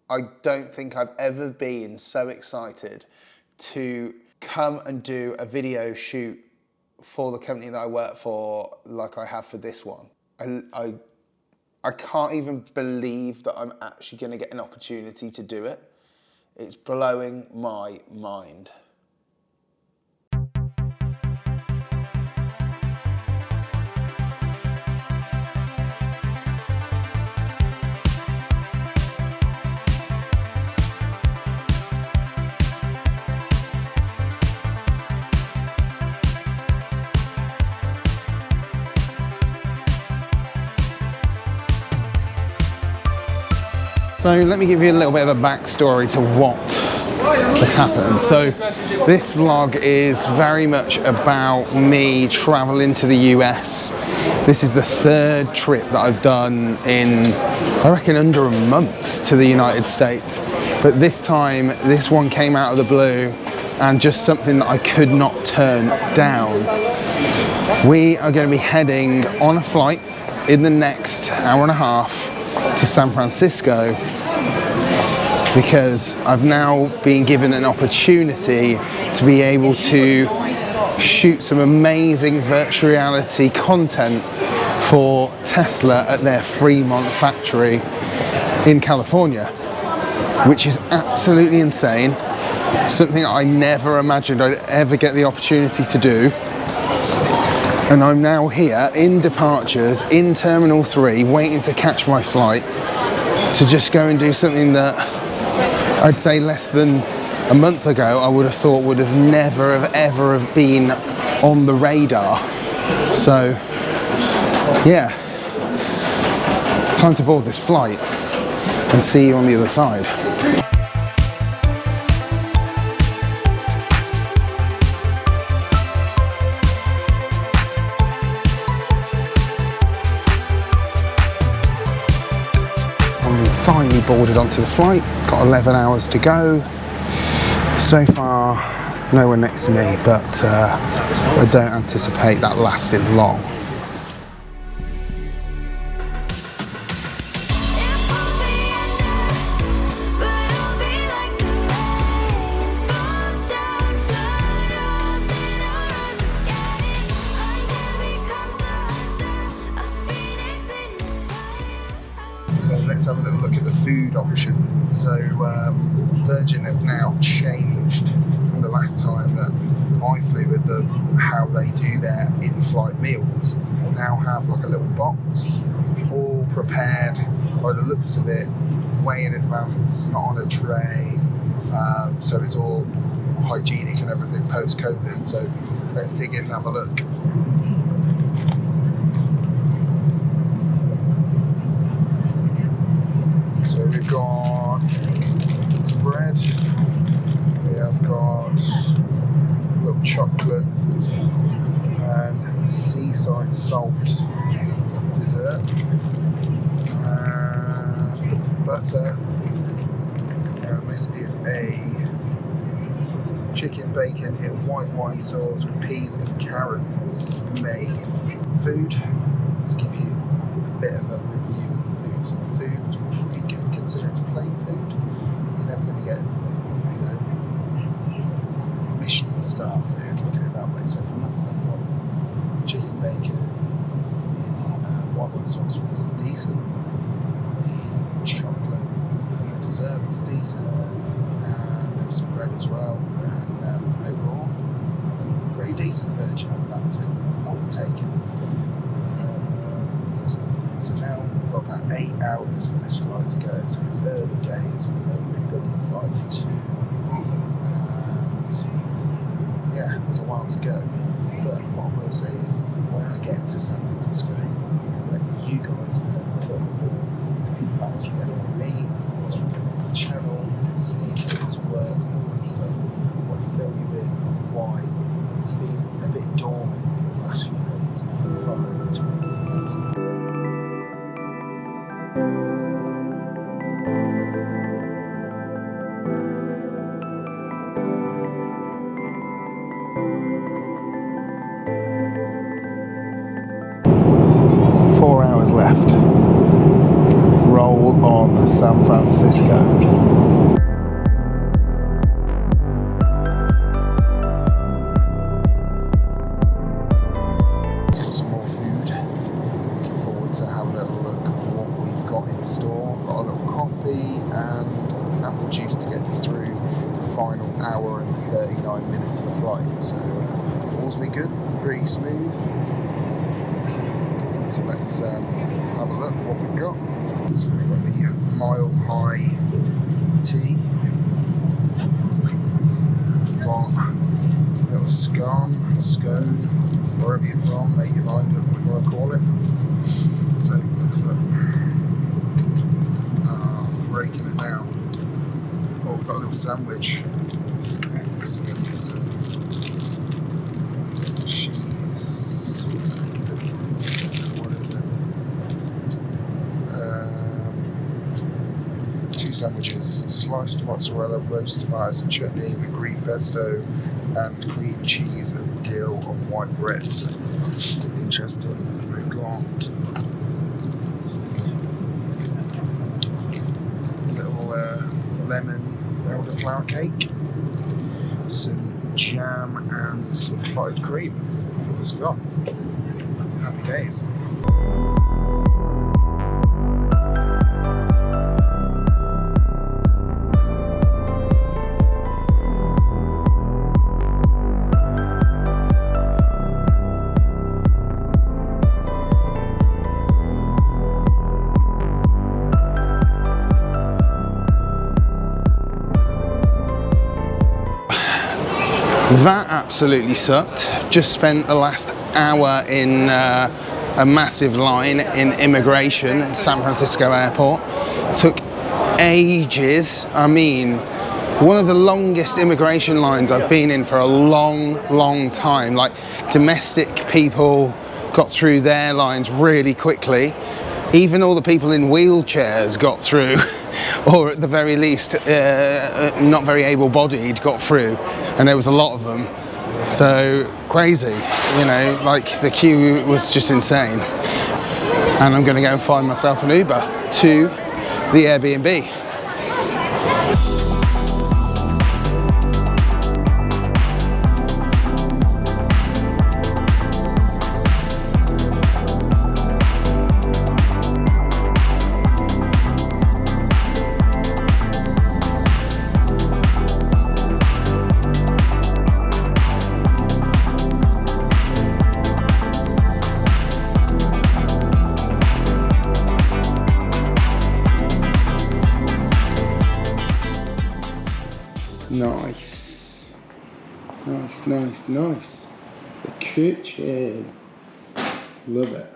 I don't think I've ever been so excited to come and do a video shoot for the company that I work for like I have for this one. I can't even believe that I'm actually going to get an opportunity to do it. It's blowing my mind. So let me give you a little bit of a backstory to what has happened. So this vlog is very much about me traveling to the US. This is the third trip that I've done in, I reckon, under a month to the United States. But this time, this one came out of the blue and just something that I could not turn down. We are going to be heading on a flight in the next hour and a half to San Francisco, because I've now been given an opportunity to be able to shoot some amazing virtual reality content for Tesla at their Fremont factory in California, which is absolutely insane. Something I never imagined I'd ever get the opportunity to do. And I'm now here in departures in Terminal 3, waiting to catch my flight to just go and do something that I'd say less than a month ago I would have thought would have never have ever have been on the radar. So yeah, time to board this flight and see you on the other side. Finally boarded onto the flight, got 11 hours to go. So far, no one next to me, but I don't anticipate that lasting long. So let's have a little look at the food options. So Virgin have now changed from the last time that I flew with them how they do their in-flight meals. They now have like a little box, all prepared by the looks of it, way in advance, not on a tray. So it's all hygienic and everything post-COVID. So let's dig in and have a look. So we've got some bread, we have got a little chocolate and seaside salt dessert, butter, and this is a chicken bacon in white wine sauce with peas and carrots made. Food, let's give you a bit of a review of the food. So the food was pretty good considering it's plain food. You're never going to get, you know, Michelin star food, look at it that way. So from that standpoint, chicken bacon in white wine sauce was decent. The chocolate dessert was decent. There was some bread as well. And overall, pretty decent version of that tip. I would take it. So now we've got about 8 hours of this flight to go. So it's early days. We've only really been on the flight for 2. And yeah, there's a while to go. But what I will say is, when I get to San Francisco, I'm going to let you guys know a little bit more about what's going on with me, what's going on with the channel, sneakers, work, all that stuff. I want to fill you in on why it's been a bit dormant in the last few months and far in between. Left. Roll on San Francisco. Some more food. Looking forward to have a little look at what we've got in store. Got a little coffee and apple juice to get me through the final hour and 39 minutes of the flight. So all's been good, pretty smooth. So let's have a look at what we've got. So we've got the Mile High tea. We've got a little scone, wherever you're from, make your mind up what you want to call it. So, breaking it now. Oh, we've got a little sandwich. Excellent. So, cheese. What is it? 2 sandwiches. Sliced mozzarella, roast tomatoes and chutney with green pesto and cream cheese and dill on white bread. So interesting. We've got a little lemon elderflower cake, some jam and some clotted cream for the scone. Happy days. That absolutely sucked. Just spent the last hour in a massive line in immigration at San Francisco airport. Took ages. I mean, one of the longest immigration lines I've been in for a long time. Like, domestic people got through their lines really quickly. Even all the people in wheelchairs got through, or at the very least, not very able-bodied got through, and there was a lot of them. So crazy, you know, like the queue was just insane. And I'm going to go and find myself an Uber to the Airbnb. Nice. The kitchen. Love it.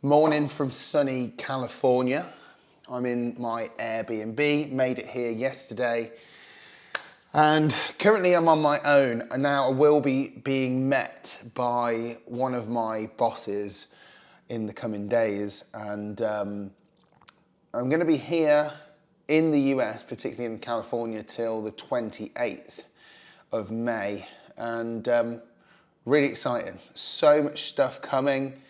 Morning from sunny California. I'm in my Airbnb, made it here yesterday. And currently I'm on my own, and now I will be being met by one of my bosses in the coming days. And I'm going to be here in the US, particularly in California, till the 28th of May. And really exciting. So much stuff coming.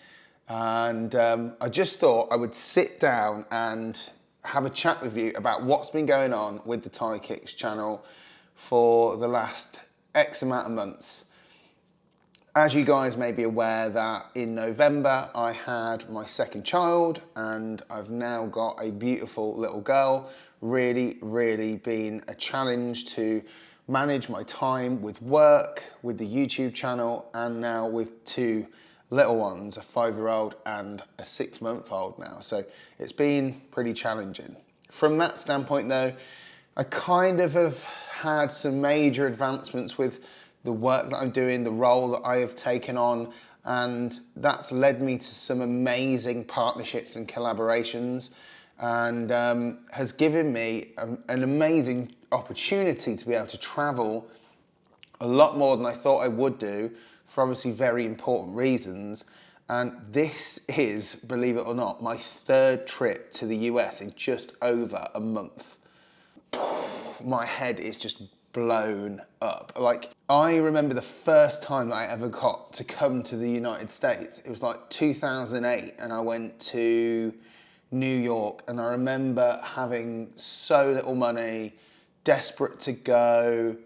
And I just thought I would sit down and have a chat with you about what's been going on with the KIX channel for the last X amount of months. As you guys may be aware that in November I had my second child, and I've now got a beautiful little girl. Really been a challenge to manage my time with work, with the YouTube channel, and now with 2 little ones, a 5-year-old and a 6-month-old now. So it's been pretty challenging. From that standpoint though, I kind of have had some major advancements with the work that I'm doing, the role that I have taken on, and that's led me to some amazing partnerships and collaborations, and has given me an amazing opportunity to be able to travel a lot more than I thought I would do, for obviously very important reasons. And this is, believe it or not, my 3rd trip to the US in just over a month. My head is just blown up. Like, I remember the first time that I ever got to come to the United States. It was like 2008, and I went to New York, and I remember having so little money, desperate to go.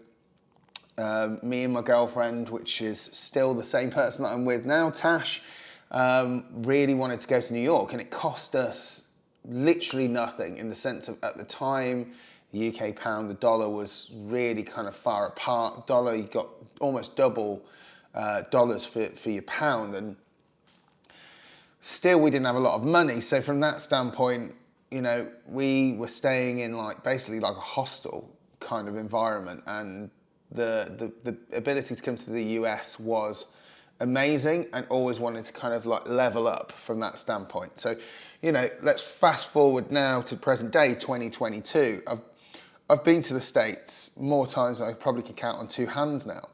Me and my girlfriend, which is still the same person that I'm with now, Tash, really wanted to go to New York, and it cost us literally nothing, in the sense of, at the time, the UK pound, the dollar was really kind of far apart. Dollar, you got almost double dollars for your pound, and still we didn't have a lot of money. So from that standpoint, you know, we were staying in like basically like a hostel kind of environment, and the ability to come to the US was amazing, and always wanted to kind of like level up from that standpoint. So, you know, let's fast forward now to present day 2022. I've been to the States more times than I probably could count on two hands now.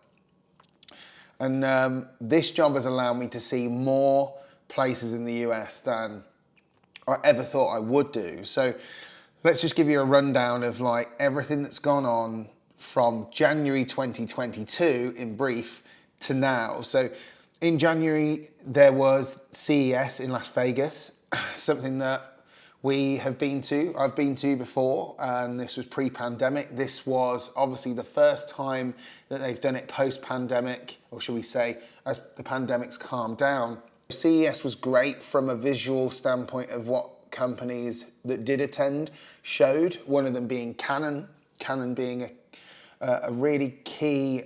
And this job has allowed me to see more places in the US than I ever thought I would do. So let's just give you a rundown of like everything that's gone on from January 2022 in brief to now. So in January, there was CES in Las Vegas, something that we have been to. I've been to before, and this was pre-pandemic. This was obviously the first time that they've done it post-pandemic, or should we say, as the pandemic's calmed down. CES was great from a visual standpoint of what companies that did attend showed, one of them being Canon being a really key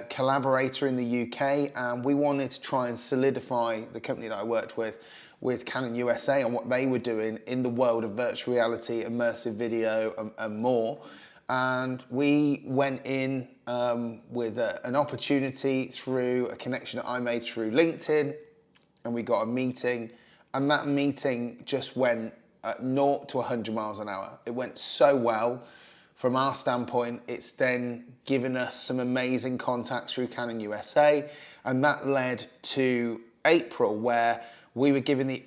collaborator in the UK, and we wanted to try and solidify the company that I worked with Canon USA, and what they were doing in the world of virtual reality, immersive video, and more. And we went in with an opportunity through a connection that I made through LinkedIn, and we got a meeting, and that meeting just went at 0 to 100 miles an hour. It went so well. From our standpoint, it's then given us some amazing contacts through Canon USA, and that led to April, where we were given the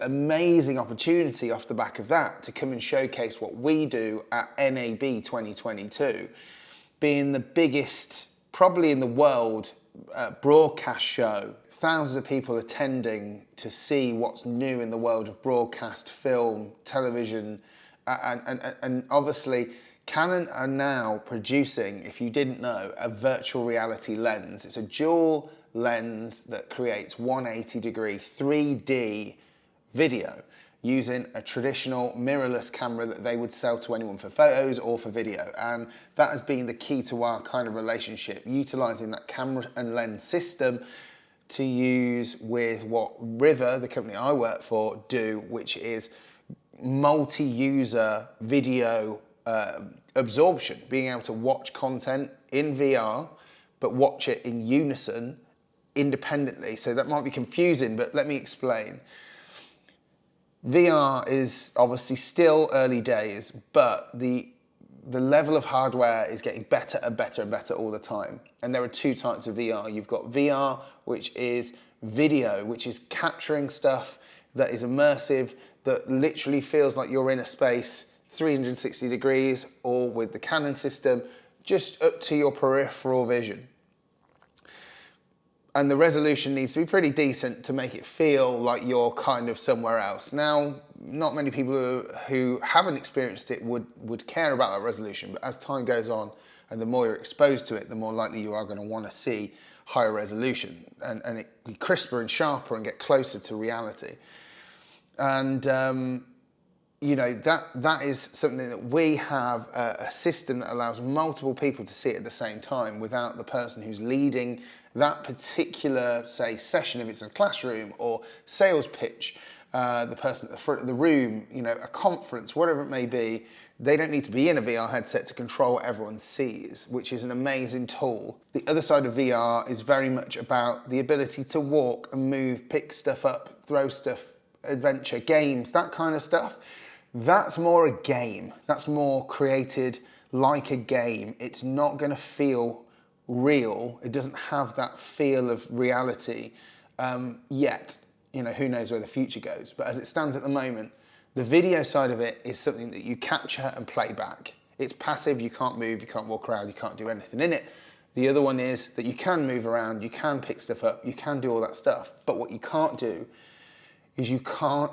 amazing opportunity off the back of that to come and showcase what we do at NAB 2022, being the biggest, probably in the world, broadcast show. Thousands of people attending to see what's new in the world of broadcast, film, television, and obviously Canon are now producing, if you didn't know, a virtual reality lens. It's a dual lens that creates 180-degree 3D video using a traditional mirrorless camera that they would sell to anyone for photos or for video. And that has been the key to our kind of relationship, utilizing that camera and lens system to use with what River, the company I work for, do, which is multi-user video absorption, being able to watch content in VR, but watch it in unison, independently. So that might be confusing, but let me explain. VR is obviously still early days, but the level of hardware is getting better and better and better all the time. And there are two types of VR. You've got VR, which is video, which is capturing stuff that is immersive, that literally feels like you're in a space 360 degrees, or with the Canon system, just up to your peripheral vision. And the resolution needs to be pretty decent to make it feel like you're kind of somewhere else. Now, not many people who haven't experienced it would care about that resolution, but as time goes on and the more you're exposed to it, the more likely you are going to want to see higher resolution and it be crisper and sharper and get closer to reality. And you know, that is something that we have a system that allows multiple people to see it at the same time without the person who's leading that particular, say, session, if it's a classroom or sales pitch, the person at the front of the room, you know, a conference, whatever it may be, they don't need to be in a VR headset to control what everyone sees, which is an amazing tool. The other side of VR is very much about the ability to walk and move, pick stuff up, throw stuff, adventure, games, that kind of stuff. That's more a game. That's more created like a game. It's not going to feel real. It doesn't have that feel of reality yet. You know, who knows where the future goes. But as it stands at the moment, the video side of it is something that you capture and play back. It's passive, you can't move, you can't walk around, you can't do anything in it. The other one is that you can move around, you can pick stuff up, you can do all that stuff. But what you can't do is you can't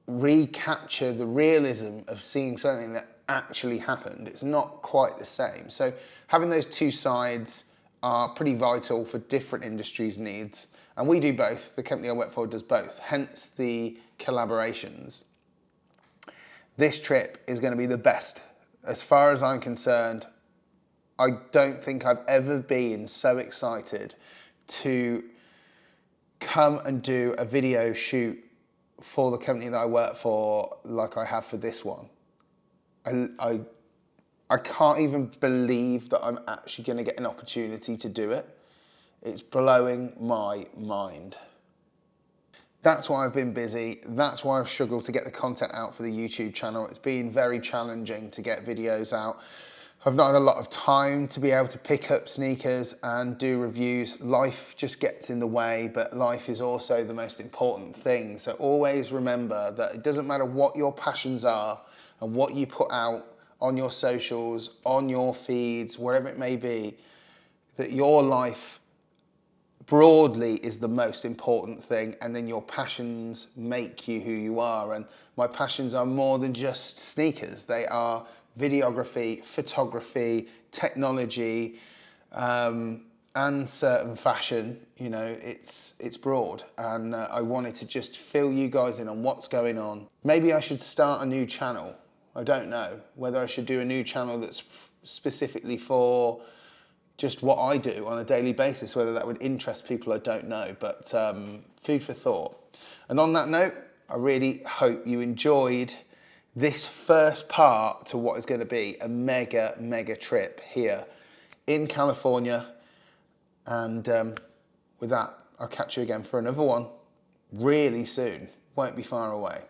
recapture the realism of seeing something that actually happened. It's not quite the same. So having those two sides are pretty vital for different industries' needs. And we do both. The company I work for does both, hence the collaborations. This trip is going to be the best. As far as I'm concerned, I don't think I've ever been so excited to come and do a video shoot for the company that I work for like I have for this one. I can't even believe that I'm actually going to get an opportunity to do it. It's blowing my mind. That's why I've been busy. That's why I've struggled to get the content out for the YouTube channel. It's been very challenging to get videos out. I've not had a lot of time to be able to pick up sneakers and do reviews. Life just gets in the way, but life is also the most important thing. So always remember that it doesn't matter what your passions are and what you put out on your socials, on your feeds, wherever it may be, that your life broadly is the most important thing, and then your passions make you who you are. And my passions are more than just sneakers. They are videography, photography, technology, and certain fashion. You know, it's broad, and I wanted to just fill you guys in on what's going on. Maybe I should start a new channel. I don't know whether I should do a new channel that's specifically for just what I do on a daily basis, whether that would interest people, I don't know, but food for thought. And on that note, I really hope you enjoyed this first part to what is going to be a mega trip here in California. And with that, I'll catch you again for another one really soon. Won't be far away.